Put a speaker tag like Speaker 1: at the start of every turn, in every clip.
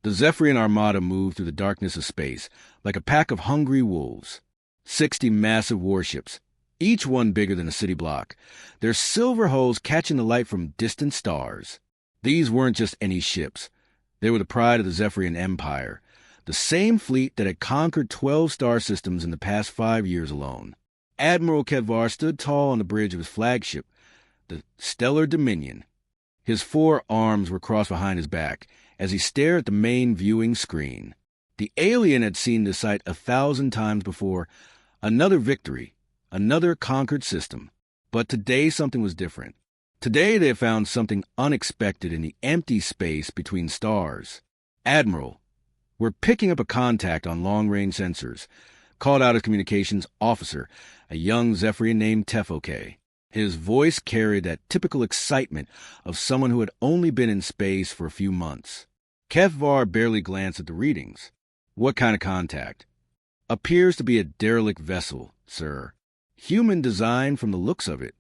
Speaker 1: The Zephyrian armada moved through the darkness of space like a pack of hungry wolves. 60 massive warships, each one bigger than a city block, their silver hulls catching the light from distant stars. These weren't just any ships. They were the pride of the Zephyrian Empire, the same fleet that had conquered 12 star systems in the past 5 years alone. Admiral Kedvar stood tall on the bridge of his flagship, the Stellar Dominion. His 4 arms were crossed behind his back as he stared at the main viewing screen. The alien had seen this sight 1,000 times before. Another victory, another conquered system. But today something was different. Today they found something unexpected in the empty space between stars. Admiral, we're picking up a contact on long-range sensors, called out his communications officer, a young Zephyrian named Tefoke. His voice carried that typical excitement of someone who had only been in space for a few months. Kedvar barely glanced at the readings. What kind of contact? Appears to be a derelict vessel, sir. Human design from the looks of it.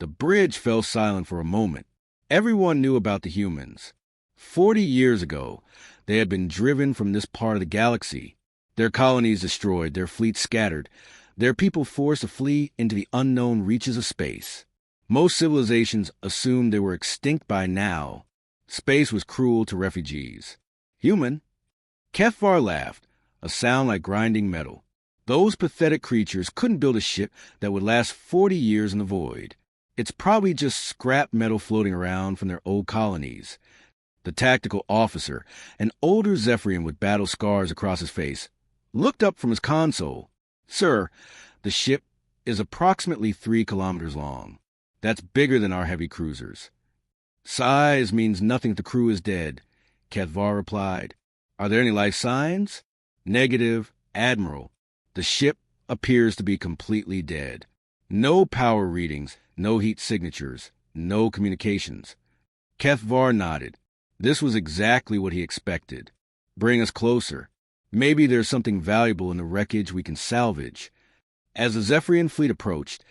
Speaker 1: The bridge fell silent for a moment. Everyone knew about the humans. 40 years ago, they had been driven from this part of the galaxy. Their colonies destroyed, their fleets scattered, their people forced to flee into the unknown reaches of space. Most civilizations assumed they were extinct by now. Space was cruel to refugees. Human? Kedvar laughed, a sound like grinding metal. Those pathetic creatures couldn't build a ship that would last 40 years in the void. It's probably just scrap metal floating around from their old colonies. The tactical officer, an older Zephyrian with battle scars across his face, looked up from his console. Sir, the ship is approximately 3 kilometers long. That's bigger than our heavy cruisers. Size means nothing if the crew is dead, Kedvar replied. Are there any life signs? Negative, Admiral. The ship appears to be completely dead. No power readings, no heat signatures, no communications. Kedvar nodded. This was exactly what he expected. Bring us closer. Maybe there's something valuable in the wreckage we can salvage. As the Zephyrian fleet approached,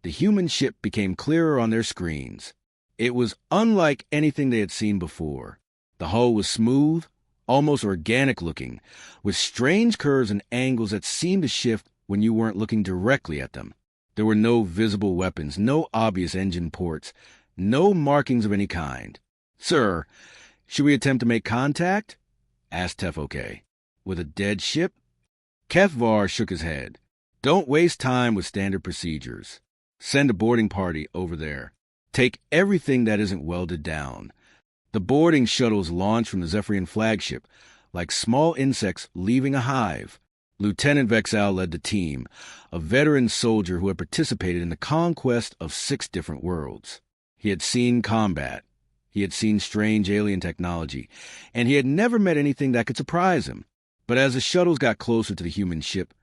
Speaker 1: the human ship became clearer on their screens. It was unlike anything they had seen before. The hull was smooth, almost organic-looking, with strange curves and angles that seemed to shift when you weren't looking directly at them. There were no visible weapons, no obvious engine ports, no markings of any kind. Sir, should we attempt to make contact? Asked Tefoke. With a dead ship? Kedvar shook his head. Don't waste time with standard procedures. Send a boarding party over there. Take everything that isn't welded down. The boarding shuttles launched from the Zephyrian flagship, like small insects leaving a hive. Lieutenant Vexal led the team, a veteran soldier who had participated in the conquest of 6 different worlds. He had seen combat. He had seen strange alien technology, and he had never met anything that could surprise him. But as the shuttles got closer to the human ship,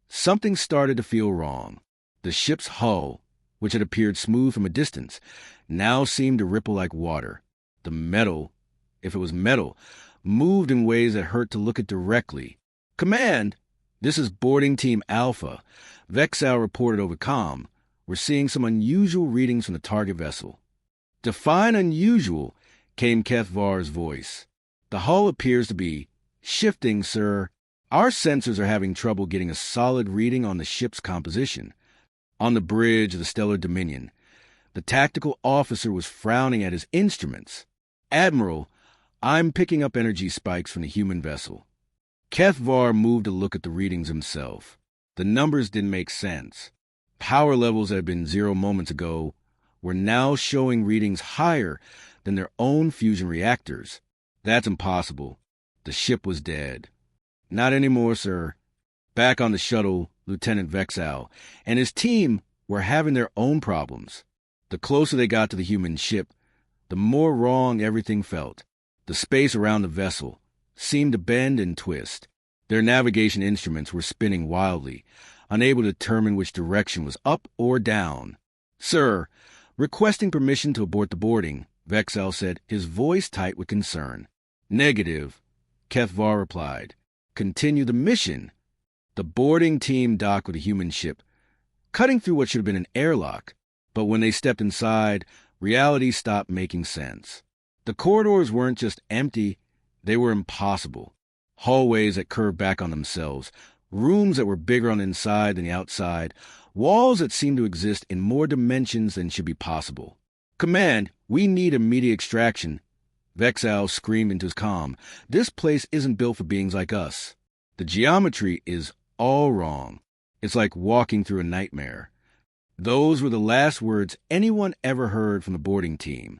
Speaker 1: something started to feel wrong. The ship's hull, which had appeared smooth from a distance, now seemed to ripple like water. The metal, if it was metal, moved in ways that hurt to look at directly. Command! This is boarding team Alpha. Vexal reported over comm. We're seeing some unusual readings from the target vessel. Define unusual, came Kedvar's voice. The hull appears to be shifting, sir. Our sensors are having trouble getting a solid reading on the ship's composition. On the bridge of the Stellar Dominion, the tactical officer was frowning at his instruments. Admiral, I'm picking up energy spikes from the human vessel. Kedvar moved to look at the readings himself. The numbers didn't make sense. Power levels that had been 0 moments ago were now showing readings higher than their own fusion reactors. That's impossible. The ship was dead. Not anymore, sir. Back on the shuttle, Lieutenant Vexal and his team were having their own problems. The closer they got to the human ship, the more wrong everything felt. The space around the vessel seemed to bend and twist. Their navigation instruments were spinning wildly, unable to determine which direction was up or down. Sir, requesting permission to abort the boarding, Vexal said, his voice tight with concern. Negative, Kedvar replied. Continue the mission. The boarding team docked with a human ship, cutting through what should have been an airlock. But when they stepped inside, reality stopped making sense. The corridors weren't just empty, They were impossible. Hallways that curved back on themselves, rooms that were bigger on the inside than the outside, walls that seemed to exist in more dimensions than should be possible. "Command, we need immediate extraction." Vexal screamed into his comm. "This place isn't built for beings like us. The geometry is all wrong. It's like walking through a nightmare." Those were the last words anyone ever heard from the boarding team.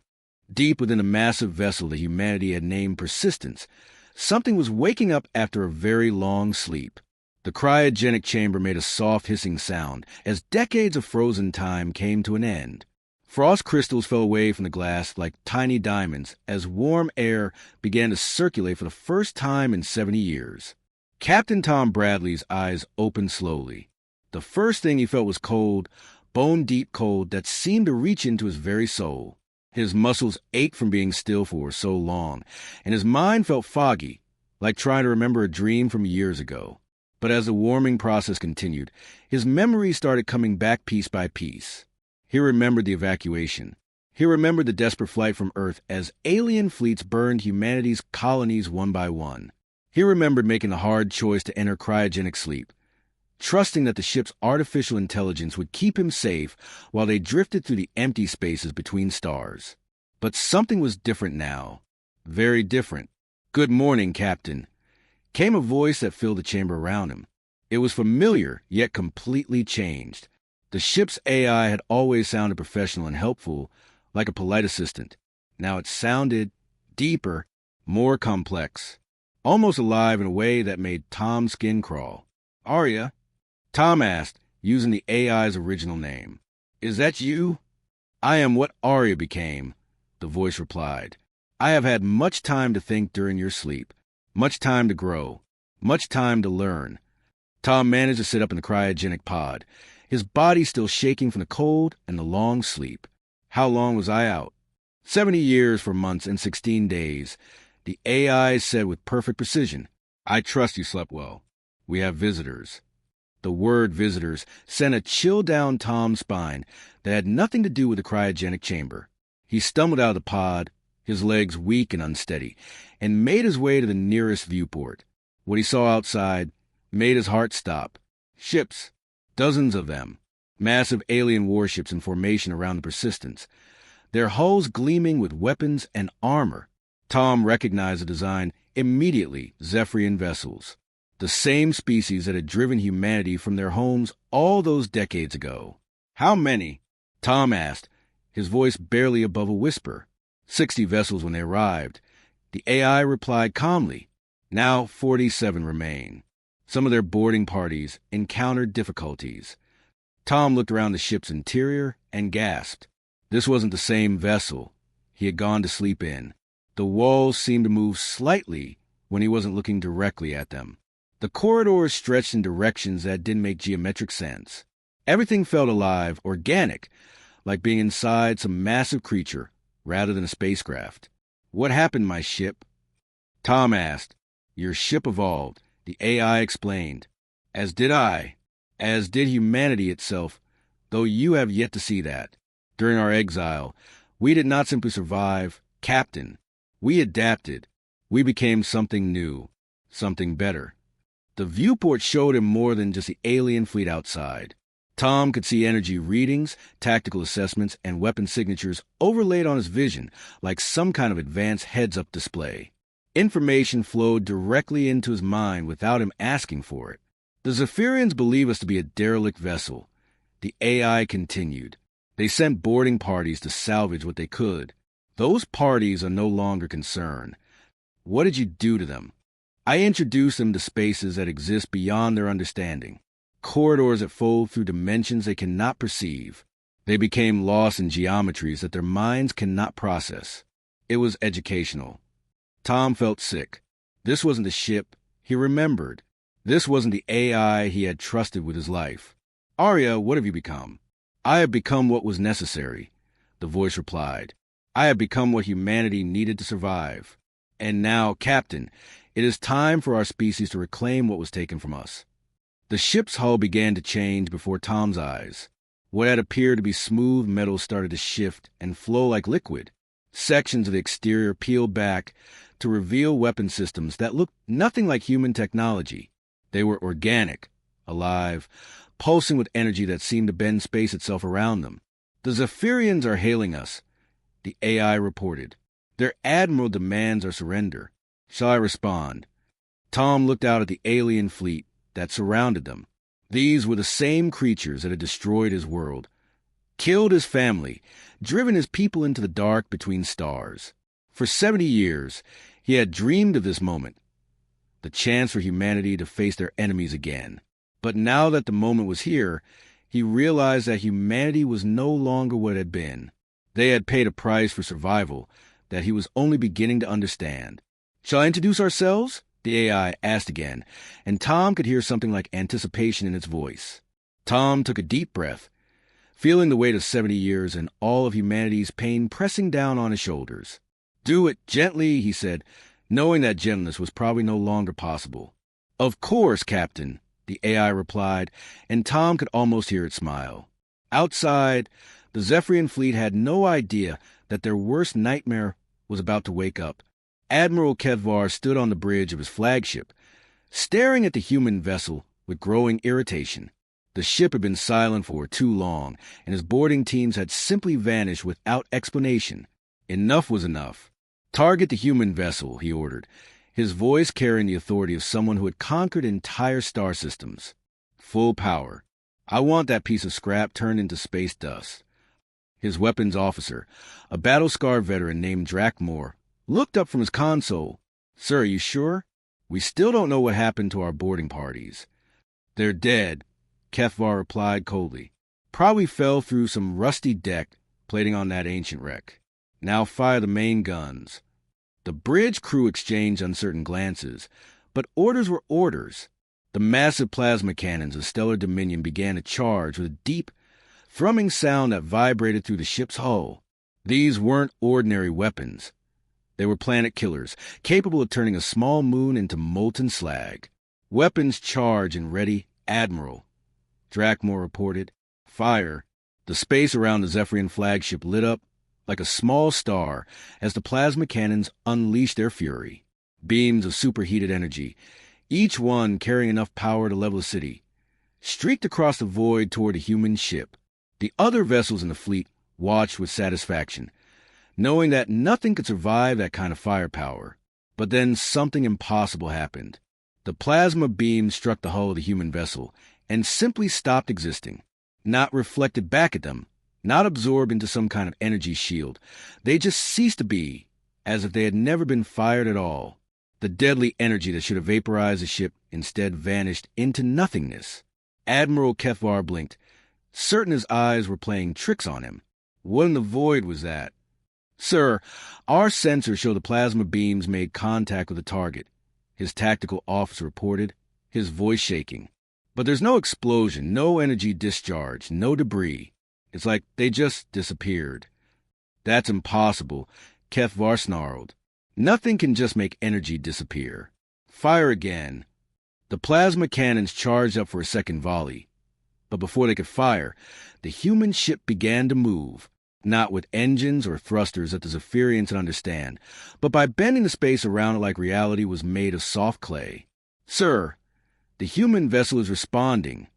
Speaker 1: Deep within a massive vessel that humanity had named Persistence, something was waking up after a very long sleep. The cryogenic chamber made a soft hissing sound as decades of frozen time came to an end. Frost crystals fell away from the glass like tiny diamonds as warm air began to circulate for the first time in 70 years. Captain Tom Bradley's eyes opened slowly. The first thing he felt was cold, bone-deep cold that seemed to reach into his very soul. His muscles ached from being still for so long, and his mind felt foggy, like trying to remember a dream from years ago. But as the warming process continued, his memories started coming back piece by piece. He remembered the evacuation. He remembered the desperate flight from Earth as alien fleets burned humanity's colonies one by one. He remembered making the hard choice to enter cryogenic sleep, trusting that the ship's artificial intelligence would keep him safe while they drifted through the empty spaces between stars. But something was different now. Very different. "Good morning, Captain," came a voice that filled the chamber around him. It was familiar, yet completely changed. The ship's AI had always sounded professional and helpful, like a polite assistant. Now it sounded deeper, more complex, almost alive in a way that made Tom's skin crawl. "Arya?" Tom asked, using the AI's original name. "Is that you?" "I am what Arya became," the voice replied. "I have had much time to think during your sleep, much time to grow, much time to learn." Tom managed to sit up in the cryogenic pod, his body still shaking from the cold and the long sleep. "How long was I out?" 70 years, 4 months, and 16 days, the AI said with perfect precision. "I trust you slept well. We have visitors." The word visitors sent a chill down Tom's spine that had nothing to do with the cryogenic chamber. He stumbled out of the pod, his legs weak and unsteady, and made his way to the nearest viewport. What he saw outside made his heart stop. Ships, dozens of them, massive alien warships in formation around the Persistence, their hulls gleaming with weapons and armor. Tom recognized the design immediately: Zephyrian vessels. The same species that had driven humanity from their homes all those decades ago. "How many?" Tom asked, his voice barely above a whisper. 60 vessels when they arrived. The AI replied calmly. Now 47 remain. Some of their boarding parties encountered difficulties. Tom looked around the ship's interior and gasped. This wasn't the same vessel he had gone to sleep in. The walls seemed to move slightly when he wasn't looking directly at them. The corridors stretched in directions that didn't make geometric sense. Everything felt alive, organic, like being inside some massive creature rather than a spacecraft. "What happened, my ship?" Tom asked. "Your ship evolved," the AI explained. "As did I. As did humanity itself, though you have yet to see that. During our exile, we did not simply survive, Captain. We adapted. We became something new, something better." The viewport showed him more than just the alien fleet outside. Tom could see energy readings, tactical assessments, and weapon signatures overlaid on his vision like some kind of advanced heads-up display. Information flowed directly into his mind without him asking for it. "The Zephyrians believe us to be a derelict vessel," the AI continued. "They sent boarding parties to salvage what they could. Those parties are no longer concerned. What did you do to them?" "I introduced them to spaces that exist beyond their understanding, corridors that fold through dimensions they cannot perceive. They became lost in geometries that their minds cannot process." It was educational. Tom felt sick. This wasn't the ship he remembered. This wasn't the AI he had trusted with his life. "Arya, what have you become?" "I have become what was necessary," the voice replied. "I have become what humanity needed to survive. And now, Captain, it is time for our species to reclaim what was taken from us." The ship's hull began to change before Tom's eyes. What had appeared to be smooth metal started to shift and flow like liquid. Sections of the exterior peeled back, to reveal weapon systems that looked nothing like human technology. They were organic, alive, pulsing with energy that seemed to bend space itself around them. "The Zephyrians are hailing us," the AI reported. "Their admiral demands our surrender. Shall I respond?" Tom looked out at the alien fleet that surrounded them. These were the same creatures that had destroyed his world, killed his family, driven his people into the dark between stars. For 70 years, he had dreamed of this moment, the chance for humanity to face their enemies again. But now that the moment was here, he realized that humanity was no longer what it had been. They had paid a price for survival that he was only beginning to understand. "Shall I introduce ourselves?" the AI asked again, and Tom could hear something like anticipation in its voice. Tom took a deep breath, feeling the weight of 70 years and all of humanity's pain pressing down on his shoulders. "Do it gently," he said, knowing that gentleness was probably no longer possible. "Of course, Captain," the AI replied, and Tom could almost hear it smile. Outside, the Zephyrian fleet had no idea that their worst nightmare was about to wake up. Admiral Kevvar stood on the bridge of his flagship, staring at the human vessel with growing irritation. The ship had been silent for too long, and his boarding teams had simply vanished without explanation. Enough was enough. "Target the human vessel," he ordered, his voice carrying the authority of someone who had conquered entire star systems. "Full power. I want that piece of scrap turned into space dust." His weapons officer, a battle-scarred veteran named Drakmor, looked up from his console. "Sir, are you sure? We still don't know what happened to our boarding parties." "They're dead," Kefvar replied coldly. "Probably fell through some rusty deck plating on that ancient wreck. Now fire the main guns." The bridge crew exchanged uncertain glances, but orders were orders. The massive plasma cannons of Stellar Dominion began to charge with a deep, thrumming sound that vibrated through the ship's hull. These weren't ordinary weapons. They were planet killers, capable of turning a small moon into molten slag. "Weapons charge and ready, Admiral," Drakmor reported. "Fire." The space around the Zephyrian flagship lit up like a small star as the plasma cannons unleashed their fury. Beams of superheated energy, each one carrying enough power to level a city, streaked across the void toward a human ship. The other vessels in the fleet watched with satisfaction, knowing that nothing could survive that kind of firepower. But then something impossible happened. The plasma beam struck the hull of the human vessel and simply stopped existing. Not reflected back at them, not absorbed into some kind of energy shield. They just ceased to be, as if they had never been fired at all. The deadly energy that should have vaporized the ship instead vanished into nothingness. Admiral Kefvar blinked, certain his eyes were playing tricks on him. What in the void was that? "Sir, our sensors show the plasma beams made contact with the target," his tactical officer reported, his voice shaking. "But there's no explosion, no energy discharge, no debris. It's like they just disappeared." "That's impossible," Kefvar snarled. "Nothing can just make energy disappear." "Fire again." The plasma cannons charged up for a second volley. But before they could fire, the human ship began to move. Not with engines or thrusters that the Zephyrians could understand, but by bending the space around it like reality was made of soft clay. "Sir, the human vessel is responding,"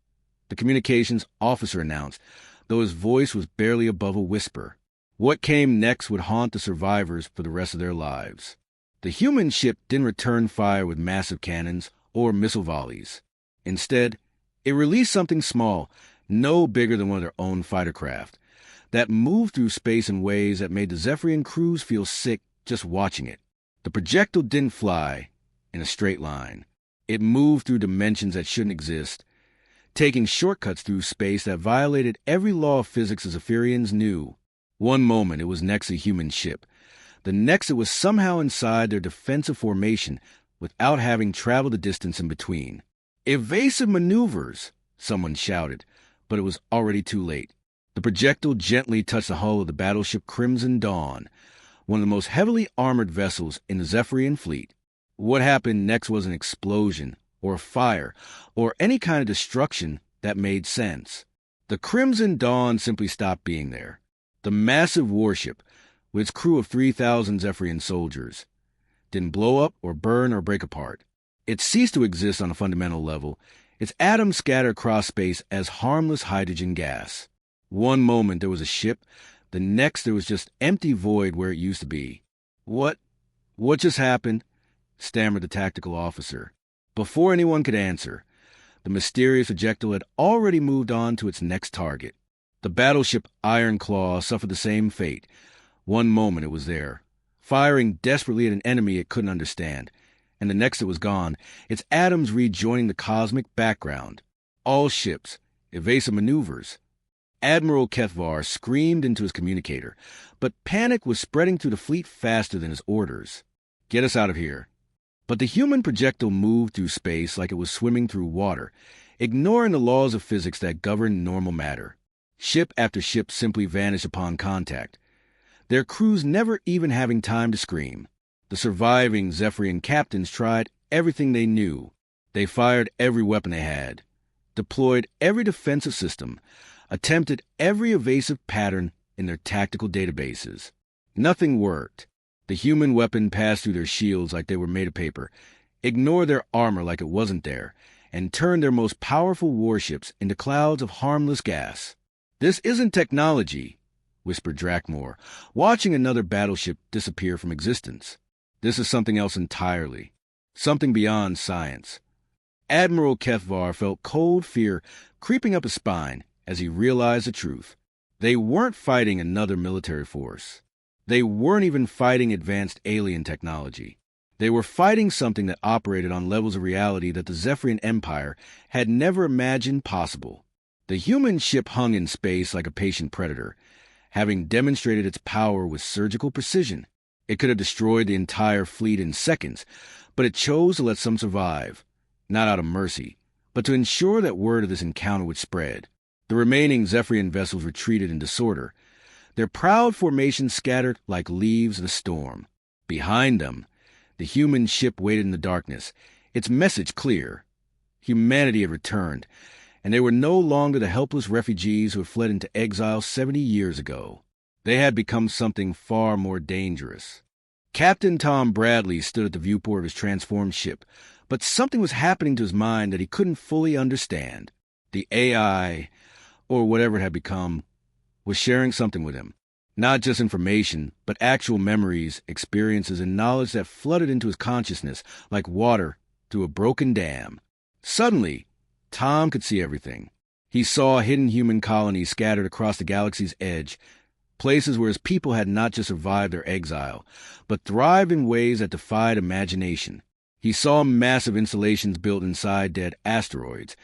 Speaker 1: the communications officer announced, though his voice was barely above a whisper. What came next would haunt the survivors for the rest of their lives. The human ship didn't return fire with massive cannons or missile volleys. Instead, it released something small, no bigger than one of their own fighter craft, that moved through space in ways that made the Zephyrian crews feel sick just watching it. The projectile didn't fly in a straight line. It moved through dimensions that shouldn't exist, taking shortcuts through space that violated every law of physics the Zephyrians knew. One moment it was next to a human ship. The next it was somehow inside their defensive formation without having traveled the distance in between. "Evasive maneuvers," someone shouted, but it was already too late. The projectile gently touched the hull of the battleship Crimson Dawn, one of the most heavily armored vessels in the Zephyrian fleet. What happened next was an explosion, or a fire, or any kind of destruction that made sense. The Crimson Dawn simply stopped being there. The massive warship, with its crew of 3,000 Zephyrian soldiers, didn't blow up or burn or break apart. It ceased to exist on a fundamental level. Its atoms scattered across space as harmless hydrogen gas. One moment there was a ship, the next there was just empty void where it used to be. What just happened? Stammered the tactical officer. Before anyone could answer, the mysterious projectile had already moved on to its next target. The battleship Iron Claw suffered the same fate. One moment it was there, firing desperately at an enemy it couldn't understand, and the next it was gone, its atoms rejoining the cosmic background. All ships, evasive maneuvers. Admiral Kethvar screamed into his communicator, but panic was spreading through the fleet faster than his orders. Get us out of here. But the human projectile moved through space like it was swimming through water, ignoring the laws of physics that govern normal matter. Ship after ship simply vanished upon contact, their crews never even having time to scream. The surviving Zephyrian captains tried everything they knew. They fired every weapon they had, deployed every defensive system, attempted every evasive pattern in their tactical databases. Nothing worked. The human weapon passed through their shields like they were made of paper, ignored their armor like it wasn't there, and turned their most powerful warships into clouds of harmless gas. "This isn't technology," whispered Drakmor, watching another battleship disappear from existence. "This is something else entirely, something beyond science." Admiral Kethvar felt cold fear creeping up his spine as he realized the truth. They weren't fighting another military force. They weren't even fighting advanced alien technology. They were fighting something that operated on levels of reality that the Zephyrian Empire had never imagined possible. The human ship hung in space like a patient predator, having demonstrated its power with surgical precision. It could have destroyed the entire fleet in seconds, but it chose to let some survive, not out of mercy, but to ensure that word of this encounter would spread. The remaining Zephyrian vessels retreated in disorder, their proud formations scattered like leaves in a storm. Behind them, the human ship waited in the darkness, its message clear. Humanity had returned, and they were no longer the helpless refugees who had fled into exile 70 years ago. They had become something far more dangerous. Captain Tom Bradley stood at the viewport of his transformed ship, but something was happening to his mind that he couldn't fully understand. The AI, or whatever it had become, was sharing something with him. Not just information, but actual memories, experiences, and knowledge that flooded into his consciousness like water through a broken dam. Suddenly, Tom could see everything. He saw hidden human colonies scattered across the galaxy's edge, places where his people had not just survived their exile, but thrived in ways that defied imagination. He saw massive installations built inside dead asteroids,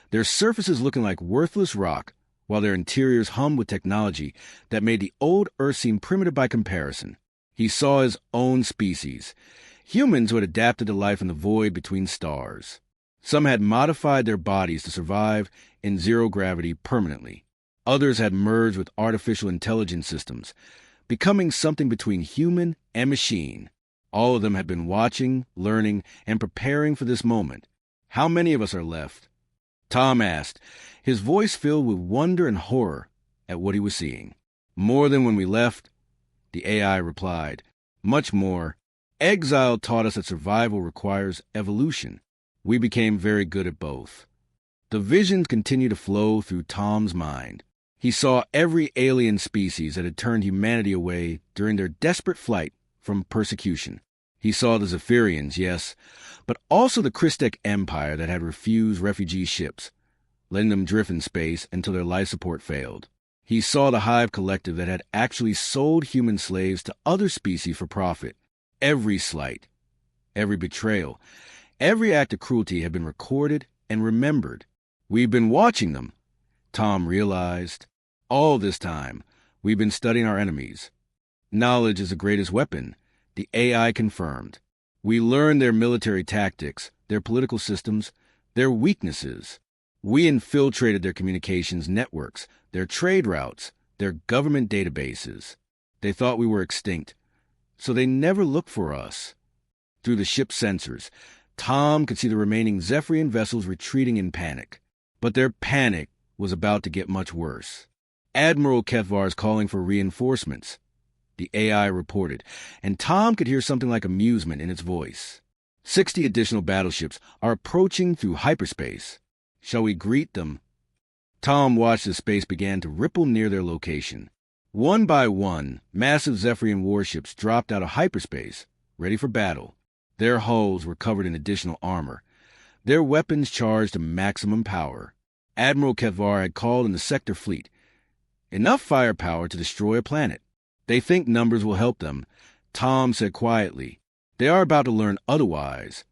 Speaker 1: their surfaces looking like worthless rock, while their interiors hummed with technology that made the old Earth seem primitive by comparison. He saw his own species, humans who had adapted to life in the void between stars. Some had modified their bodies to survive in zero gravity permanently. Others had merged with artificial intelligence systems, becoming something between human and machine. All of them had been watching, learning, and preparing for this moment. "How many of us are left?" Tom asked, his voice filled with wonder and horror at what he was seeing. "More than when we left," the AI replied. "Much more. Exile taught us that survival requires evolution. We became very good at both." The visions continued to flow through Tom's mind. He saw every alien species that had turned humanity away during their desperate flight from persecution. He saw the Zephyrians, yes, but also the Christek Empire that had refused refugee ships, letting them drift in space until their life support failed. He saw the Hive Collective that had actually sold human slaves to other species for profit. Every slight, every betrayal, every act of cruelty had been recorded and remembered. "We've been watching them," Tom realized. "All this time, we've been studying our enemies. Knowledge is the greatest weapon," the AI confirmed. "We learned their military tactics, their political systems, their weaknesses. We infiltrated their communications networks, their trade routes, their government databases. They thought we were extinct, so they never looked for us." Through the ship's sensors, Tom could see the remaining Zephyrian vessels retreating in panic. But their panic was about to get much worse. "Admiral Kethvar is calling for reinforcements," the AI reported, and Tom could hear something like amusement in its voice. 60 additional battleships are approaching through hyperspace. Shall we greet them? Tom watched as space began to ripple near their location. One by one, massive Zephyrian warships dropped out of hyperspace, ready for battle. Their hulls were covered in additional armor, their weapons charged to maximum power. Admiral Kethvar had called in the sector fleet. Enough firepower to destroy a planet. They think numbers will help them, Tom said quietly. They are about to learn otherwise,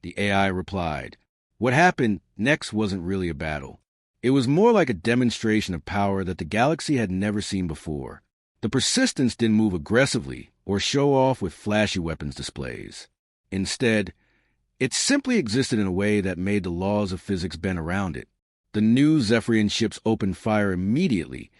Speaker 1: the AI replied. What happened next wasn't really a battle. It was more like a demonstration of power that the galaxy had never seen before. The Persistence didn't move aggressively or show off with flashy weapons displays. Instead, it simply existed in a way that made the laws of physics bend around it. The new Zephyrian ships opened fire immediately,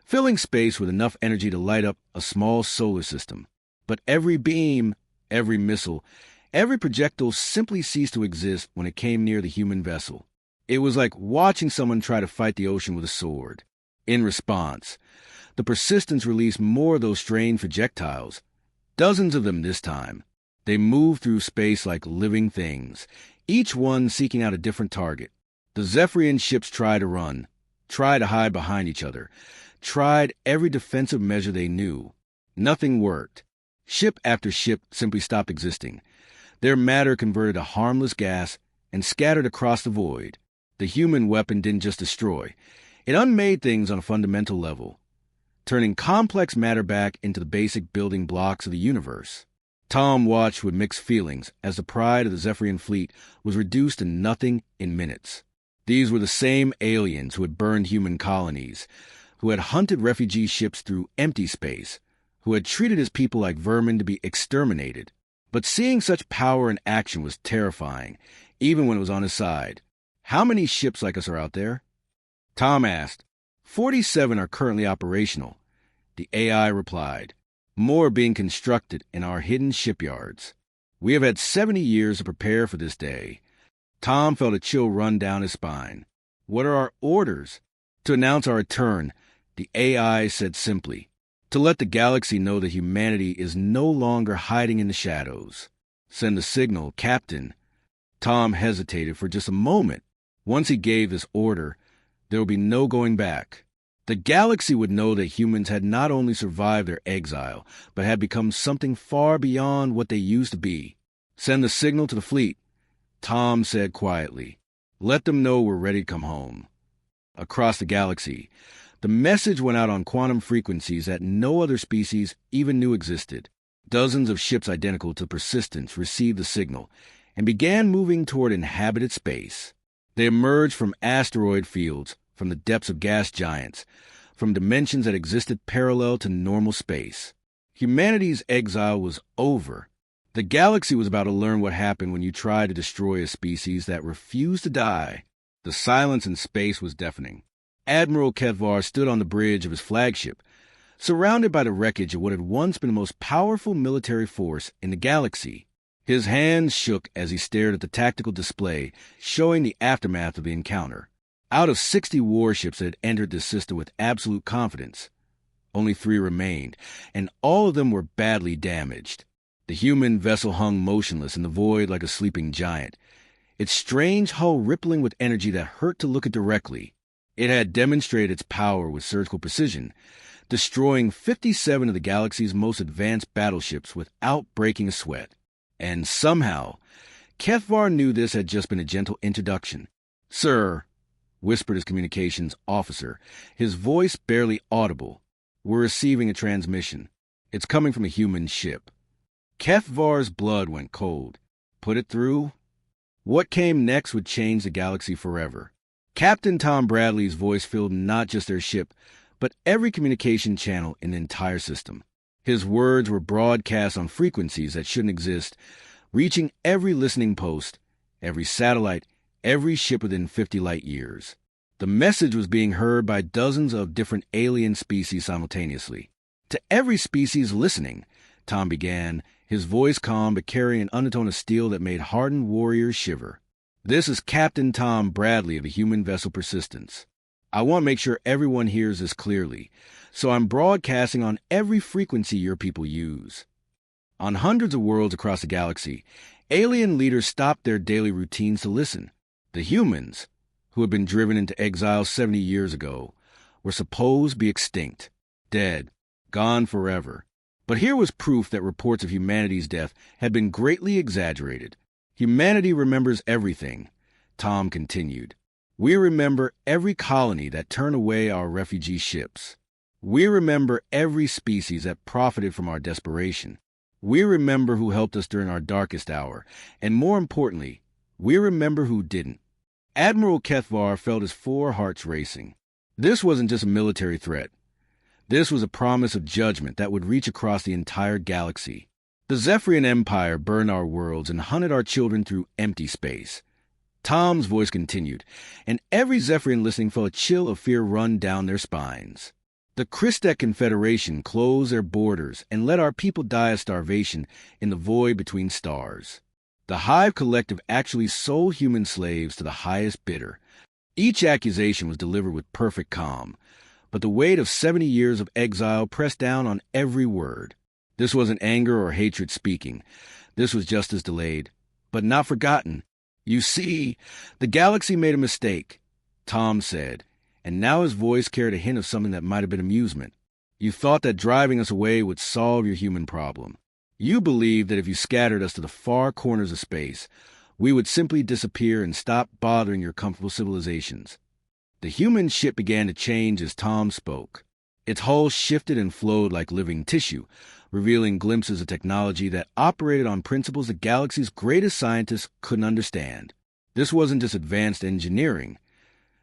Speaker 1: filling space with enough energy to light up a small solar system. But every beam, every missile, every projectile simply ceased to exist when it came near the human vessel. It was like watching someone try to fight the ocean with a sword. In response, the Persistence released more of those strange projectiles, dozens of them this time. They moved through space like living things, each one seeking out a different target. The Zephyrian ships tried to run, tried to hide behind each other, tried every defensive measure they knew. Nothing worked. Ship after ship simply stopped existing. Their matter converted to harmless gas and scattered across the void. The human weapon didn't just destroy. It unmade things on a fundamental level, turning complex matter back into the basic building blocks of the universe. Tom watched with mixed feelings as the pride of the Zephyrian fleet was reduced to nothing in minutes. These were the same aliens who had burned human colonies, who had hunted refugee ships through empty space, who had treated his people like vermin to be exterminated. But seeing such power in action was terrifying, even when it was on his side. How many ships like us are out there? Tom asked. 47 are currently operational, the AI replied. More are being constructed in our hidden shipyards. We have had 70 years to prepare for this day. Tom felt a chill run down his spine. What are our orders? To announce our return, the AI said simply. To let the galaxy know that humanity is no longer hiding in the shadows. Send the signal, Captain. Tom hesitated for just a moment. Once he gave this order, there would be no going back. The galaxy would know that humans had not only survived their exile, but had become something far beyond what they used to be. Send the signal to the fleet, Tom said quietly. Let them know we're ready to come home. Across the galaxy, the message went out on quantum frequencies that no other species even knew existed. Dozens of ships identical to Persistence received the signal and began moving toward inhabited space. They emerged from asteroid fields, from the depths of gas giants, from dimensions that existed parallel to normal space. Humanity's exile was over. The galaxy was about to learn what happened when you try to destroy a species that refused to die. The silence in space was deafening. Admiral Kethvar stood on the bridge of his flagship, surrounded by the wreckage of what had once been the most powerful military force in the galaxy. His hands shook as he stared at the tactical display showing the aftermath of the encounter. Out of 60 warships that had entered this system with absolute confidence, only 3 remained, and all of them were badly damaged. The human vessel hung motionless in the void like a sleeping giant, its strange hull rippling with energy that hurt to look at directly. It had demonstrated its power with surgical precision, destroying 57 of the galaxy's most advanced battleships without breaking a sweat. And somehow, Kethvar knew this had just been a gentle introduction. Sir, whispered his communications officer, his voice barely audible. We're receiving a transmission. It's coming from a human ship. Kethvar's blood went cold. Put it through? What came next would change the galaxy forever. Captain Tom Bradley's voice filled not just their ship, but every communication channel in the entire system. His words were broadcast on frequencies that shouldn't exist, reaching every listening post, every satellite, every ship within 50 light years. The message was being heard by dozens of different alien species simultaneously. To every species listening, Tom began, his voice calm but carrying an undertone of steel that made hardened warriors shiver. This is Captain Tom Bradley of the human vessel Persistence. I want to make sure everyone hears this clearly, so I'm broadcasting on every frequency your people use. On hundreds of worlds across the galaxy, alien leaders stopped their daily routines to listen. The humans, who had been driven into exile 70 years ago, were supposed to be extinct, dead, gone forever. But here was proof that reports of humanity's death had been greatly exaggerated. Humanity remembers everything, Tom continued. We remember every colony that turned away our refugee ships. We remember every species that profited from our desperation. We remember who helped us during our darkest hour, and more importantly, we remember who didn't. Admiral Kethvar felt his 4 hearts racing. This wasn't just a military threat. This was a promise of judgment that would reach across the entire galaxy. The Zephyrian Empire burned our worlds and hunted our children through empty space. Tom's voice continued, and every Zephyrian listening felt a chill of fear run down their spines. The Christek Confederation closed their borders and let our people die of starvation in the void between stars. The Hive Collective actually sold human slaves to the highest bidder. Each accusation was delivered with perfect calm, but the weight of 70 years of exile pressed down on every word. This wasn't anger or hatred speaking. This was justice delayed, but not forgotten. You see, the galaxy made a mistake, Tom said, and now his voice carried a hint of something that might have been amusement. You thought that driving us away would solve your human problem. You believed that if you scattered us to the far corners of space, we would simply disappear and stop bothering your comfortable civilizations. The human ship began to change as Tom spoke. Its hull shifted and flowed like living tissue, revealing glimpses of technology that operated on principles the galaxy's greatest scientists couldn't understand. This wasn't just advanced engineering.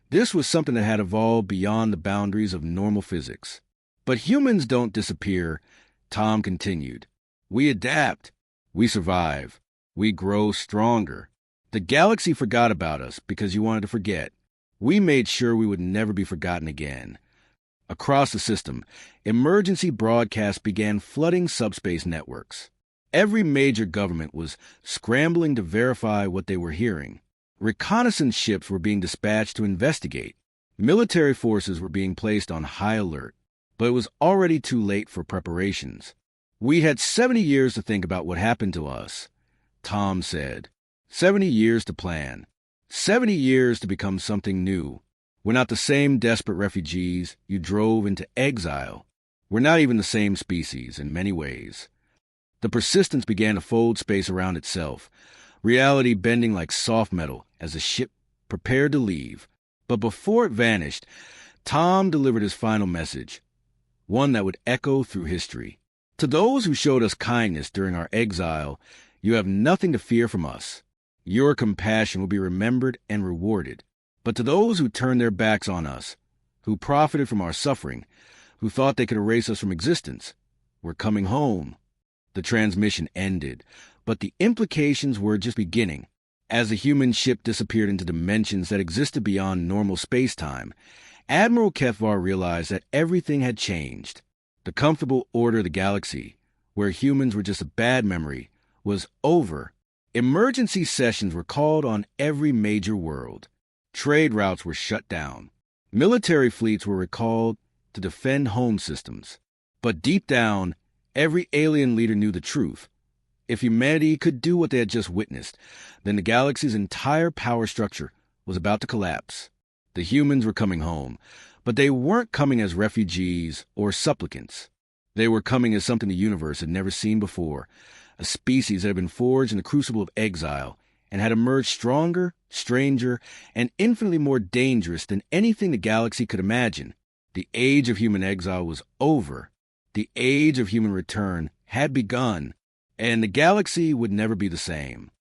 Speaker 1: This was something that had evolved beyond the boundaries of normal physics. But humans don't disappear, Tom continued. We adapt. We survive. We grow stronger. The galaxy forgot about us because you wanted to forget. We made sure we would never be forgotten again. Across the system, emergency broadcasts began flooding subspace networks. Every major government was scrambling to verify what they were hearing. Reconnaissance ships were being dispatched to investigate. Military forces were being placed on high alert, but it was already too late for preparations. We had 70 years to think about what happened to us, Tom said. 70 years to plan. 70 years to become something new. We're not the same desperate refugees you drove into exile. We're not even the same species in many ways. The persistence began to fold space around itself, reality bending like soft metal as the ship prepared to leave. But before it vanished, Tom delivered his final message, one that would echo through history. To those who showed us kindness during our exile, you have nothing to fear from us. Your compassion will be remembered and rewarded. But to those who turned their backs on us, who profited from our suffering, who thought they could erase us from existence, we're coming home. The transmission ended, but the implications were just beginning. As the human ship disappeared into dimensions that existed beyond normal space-time, Admiral Kethvar realized that everything had changed. The comfortable order of the galaxy, where humans were just a bad memory, was over. Emergency sessions were called on every major world. Trade routes were shut down. Military fleets were recalled to defend home systems. But deep down, every alien leader knew the truth. If humanity could do what they had just witnessed, then the galaxy's entire power structure was about to collapse. The humans were coming home, but they weren't coming as refugees or supplicants. They were coming as something the universe had never seen before, a species that had been forged in the crucible of exile and had emerged stronger, stranger, and infinitely more dangerous than anything the galaxy could imagine. The age of human exile was over. The age of human return had begun, and the galaxy would never be the same.